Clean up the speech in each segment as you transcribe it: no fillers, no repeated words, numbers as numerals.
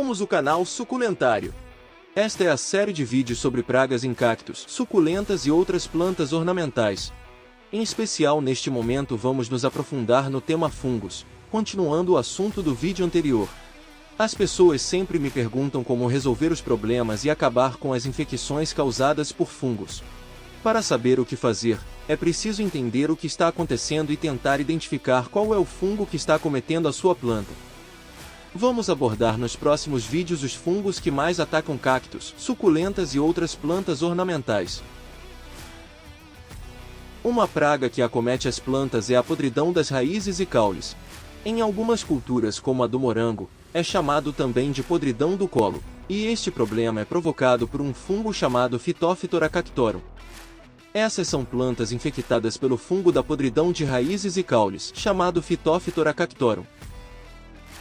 Somos o canal Suculentário. Esta é a série de vídeos sobre pragas em cactos, suculentas e outras plantas ornamentais. Em especial neste momento vamos nos aprofundar no tema fungos, continuando o assunto do vídeo anterior. As pessoas sempre me perguntam como resolver os problemas e acabar com as infecções causadas por fungos. Para saber o que fazer, é preciso entender o que está acontecendo e tentar identificar qual é o fungo que está acometendo a sua planta. Vamos abordar nos próximos vídeos os fungos que mais atacam cactos, suculentas e outras plantas ornamentais. Uma praga que acomete as plantas é a podridão das raízes e caules. Em algumas culturas, como a do morango, é chamado também de podridão do colo, e este problema é provocado por um fungo chamado Phytophthora cactorum. Essas são plantas infectadas pelo fungo da podridão de raízes e caules, chamado Phytophthora cactorum.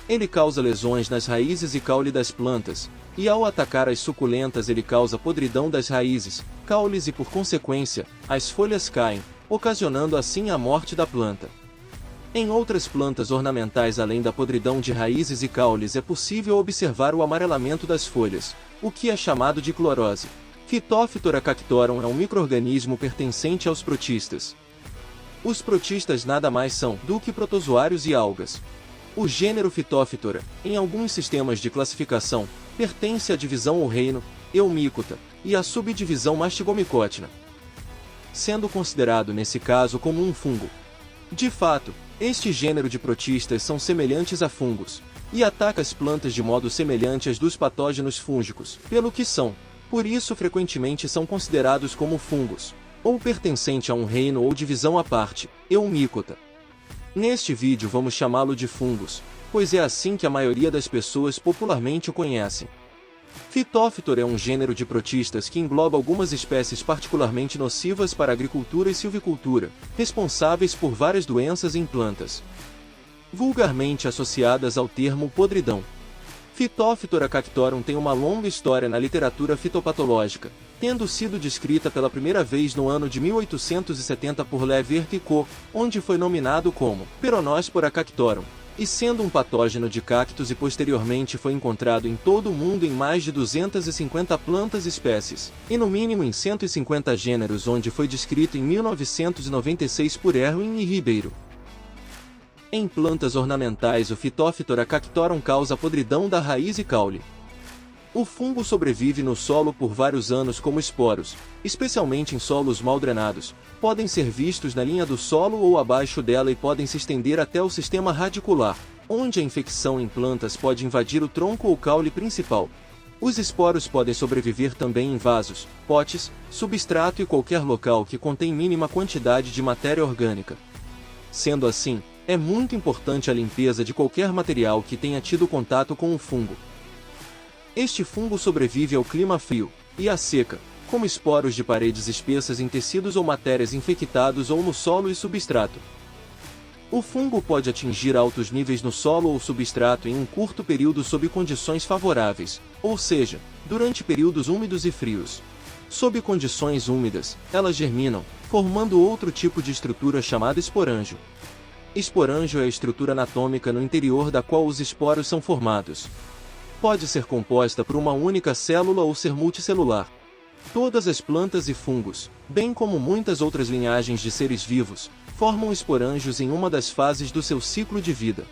Ele causa lesões nas raízes e caule das plantas, e ao atacar as suculentas ele causa podridão das raízes, caules e por consequência, as folhas caem, ocasionando assim a morte da planta. Em outras plantas ornamentais além da podridão de raízes e caules é possível observar o amarelamento das folhas, o que é chamado de clorose. Phytophthora cactorum é um micro-organismo pertencente aos protistas. Os protistas nada mais são do que protozoários e algas. O gênero Phytophthora, em alguns sistemas de classificação, pertence à divisão ou reino Eumycota, e à subdivisão Mastigomicotina, sendo considerado nesse caso como um fungo. De fato, este gênero de protistas são semelhantes a fungos, e ataca as plantas de modo semelhante às dos patógenos fúngicos, pelo que são, por isso frequentemente são considerados como fungos, ou pertencente a um reino ou divisão à parte, Eumycota. Neste vídeo vamos chamá-lo de fungos, pois é assim que a maioria das pessoas popularmente o conhecem. Phytophthora é um gênero de protistas que engloba algumas espécies particularmente nocivas para a agricultura e silvicultura, responsáveis por várias doenças em plantas, vulgarmente associadas ao termo podridão. Phytophthora cactorum tem uma longa história na literatura fitopatológica, tendo sido descrita pela primeira vez no ano de 1870 por Leverrier et Co., onde foi nominado como Peronospora cactorum, e sendo um patógeno de cactos e posteriormente foi encontrado em todo o mundo em mais de 250 plantas e espécies, e no mínimo em 150 gêneros, onde foi descrito em 1996 por Erwin e Ribeiro. Em plantas ornamentais o Phytophthora cactorum causa podridão da raiz e caule. O fungo sobrevive no solo por vários anos como esporos, especialmente em solos mal drenados, podem ser vistos na linha do solo ou abaixo dela e podem se estender até o sistema radicular, onde a infecção em plantas pode invadir o tronco ou caule principal. Os esporos podem sobreviver também em vasos, potes, substrato e qualquer local que contém mínima quantidade de matéria orgânica. Sendo assim, é muito importante a limpeza de qualquer material que tenha tido contato com o fungo. Este fungo sobrevive ao clima frio e à seca, como esporos de paredes espessas em tecidos ou matérias infectados ou no solo e substrato. O fungo pode atingir altos níveis no solo ou substrato em um curto período sob condições favoráveis, ou seja, durante períodos úmidos e frios. Sob condições úmidas, elas germinam, formando outro tipo de estrutura chamada esporângio. Esporângio é a estrutura anatômica no interior da qual os esporos são formados. Pode ser composta por uma única célula ou ser multicelular. Todas as plantas e fungos, bem como muitas outras linhagens de seres vivos, formam esporângios em uma das fases do seu ciclo de vida.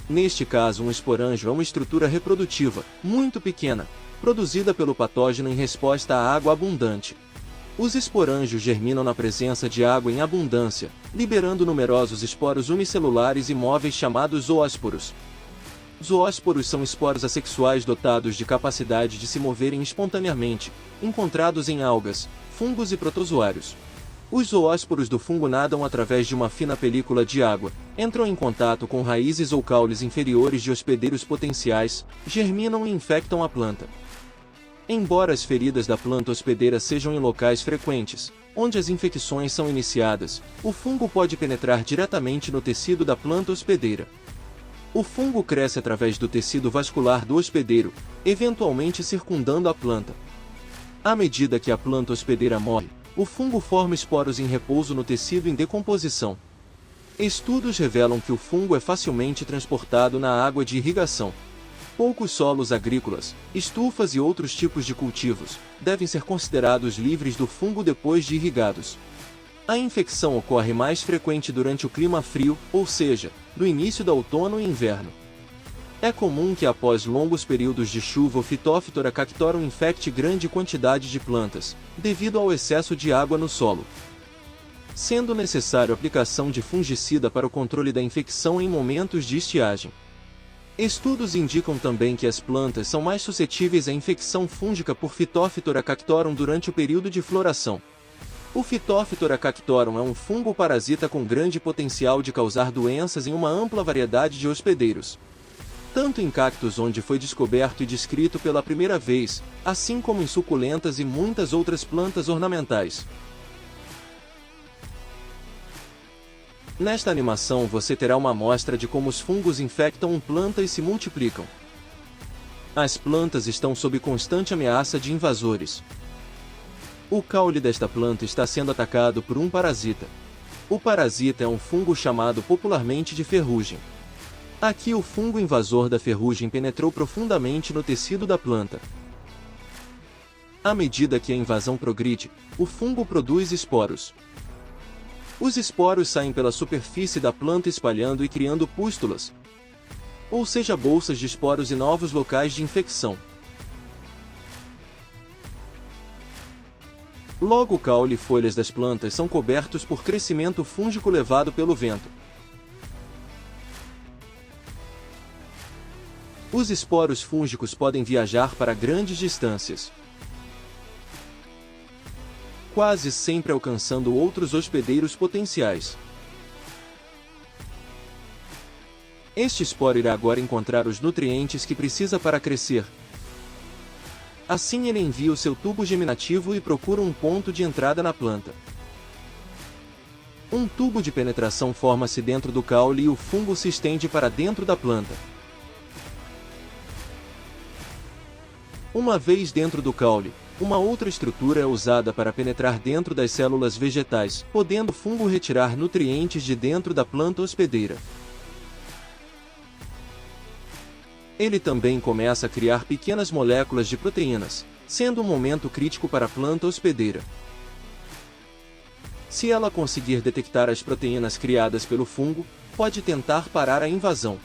Neste caso, um esporângio é uma estrutura reprodutiva, muito pequena, produzida pelo patógeno em resposta à água abundante. Os esporângios germinam na presença de água em abundância, liberando numerosos esporos unicelulares e móveis chamados zoósporos. Zoósporos são esporos assexuais dotados de capacidade de se moverem espontaneamente, encontrados em algas, fungos e protozoários. Os zoósporos do fungo nadam através de uma fina película de água, entram em contato com raízes ou caules inferiores de hospedeiros potenciais, germinam e infectam a planta. Embora as feridas da planta hospedeira sejam em locais frequentes, onde as infecções são iniciadas, o fungo pode penetrar diretamente no tecido da planta hospedeira. O fungo cresce através do tecido vascular do hospedeiro, eventualmente circundando a planta. À medida que a planta hospedeira morre, o fungo forma esporos em repouso no tecido em decomposição. Estudos revelam que o fungo é facilmente transportado na água de irrigação. Poucos solos agrícolas, estufas e outros tipos de cultivos devem ser considerados livres do fungo depois de irrigados. A infecção ocorre mais frequente durante o clima frio, ou seja, no início do outono e inverno. É comum que após longos períodos de chuva o Phytophthora cactorum infecte grande quantidade de plantas, devido ao excesso de água no solo, sendo necessário a aplicação de fungicida para o controle da infecção em momentos de estiagem. Estudos indicam também que as plantas são mais suscetíveis à infecção fúngica por Phytophthora cactorum durante o período de floração. O Phytophthora cactorum é um fungo parasita com grande potencial de causar doenças em uma ampla variedade de hospedeiros, tanto em cactos onde foi descoberto e descrito pela primeira vez, assim como em suculentas e muitas outras plantas ornamentais. Nesta animação você terá uma amostra de como os fungos infectam uma planta e se multiplicam. As plantas estão sob constante ameaça de invasores. O caule desta planta está sendo atacado por um parasita. O parasita é um fungo chamado popularmente de ferrugem. Aqui o fungo invasor da ferrugem penetrou profundamente no tecido da planta. À medida que a invasão progride, o fungo produz esporos. Os esporos saem pela superfície da planta espalhando e criando pústulas, ou seja, bolsas de esporos e novos locais de infecção. Logo o caule e folhas das plantas são cobertos por crescimento fúngico levado pelo vento. Os esporos fúngicos podem viajar para grandes distâncias, quase sempre alcançando outros hospedeiros potenciais. Este esporo irá agora encontrar os nutrientes que precisa para crescer. Assim ele envia o seu tubo geminativo e procura um ponto de entrada na planta. Um tubo de penetração forma-se dentro do caule e o fungo se estende para dentro da planta. Uma vez dentro do caule, uma outra estrutura é usada para penetrar dentro das células vegetais, podendo o fungo retirar nutrientes de dentro da planta hospedeira. Ele também começa a criar pequenas moléculas de proteínas, sendo um momento crítico para a planta hospedeira. Se ela conseguir detectar as proteínas criadas pelo fungo, pode tentar parar a invasão.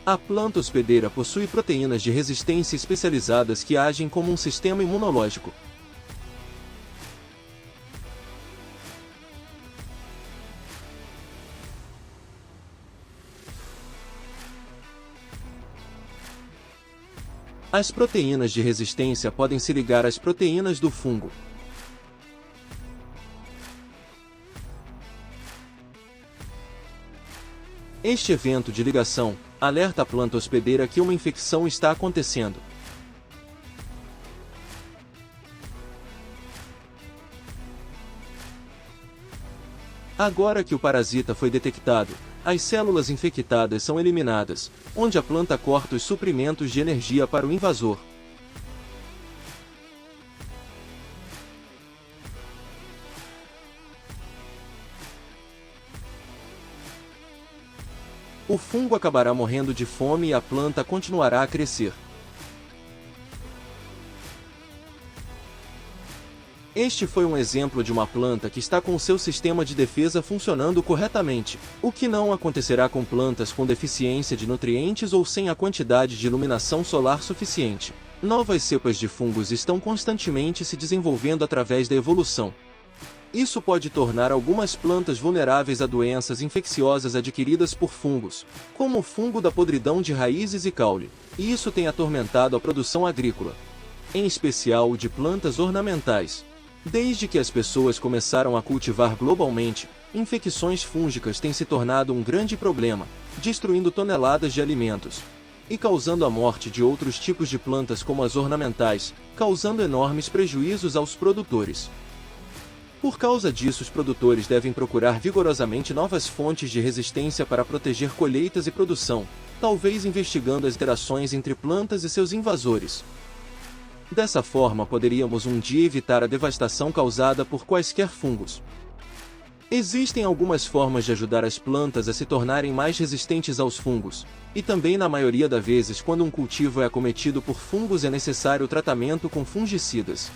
A planta hospedeira possui proteínas de resistência especializadas que agem como um sistema imunológico. As proteínas de resistência podem se ligar às proteínas do fungo. Este evento de ligação alerta a planta hospedeira que uma infecção está acontecendo. Agora que o parasita foi detectado, as células infectadas são eliminadas, onde a planta corta os suprimentos de energia para o invasor. O fungo acabará morrendo de fome e a planta continuará a crescer. Este foi um exemplo de uma planta que está com seu sistema de defesa funcionando corretamente, o que não acontecerá com plantas com deficiência de nutrientes ou sem a quantidade de iluminação solar suficiente. Novas cepas de fungos estão constantemente se desenvolvendo através da evolução. Isso pode tornar algumas plantas vulneráveis a doenças infecciosas adquiridas por fungos, como o fungo da podridão de raízes e caule, e isso tem atormentado a produção agrícola, em especial o de plantas ornamentais. Desde que as pessoas começaram a cultivar globalmente, infecções fúngicas têm se tornado um grande problema, destruindo toneladas de alimentos e causando a morte de outros tipos de plantas como as ornamentais, causando enormes prejuízos aos produtores. Por causa disso, os produtores devem procurar vigorosamente novas fontes de resistência para proteger colheitas e produção, talvez investigando as interações entre plantas e seus invasores. Dessa forma, poderíamos um dia evitar a devastação causada por quaisquer fungos. Existem algumas formas de ajudar as plantas a se tornarem mais resistentes aos fungos, e também na maioria das vezes quando um cultivo é acometido por fungos é necessário tratamento com fungicidas.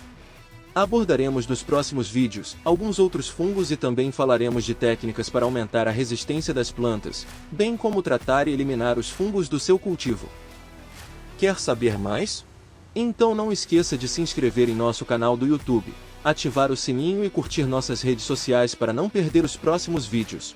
Abordaremos nos próximos vídeos alguns outros fungos e também falaremos de técnicas para aumentar a resistência das plantas, bem como tratar e eliminar os fungos do seu cultivo. Quer saber mais? Então não esqueça de se inscrever em nosso canal do YouTube, ativar o sininho e curtir nossas redes sociais para não perder os próximos vídeos.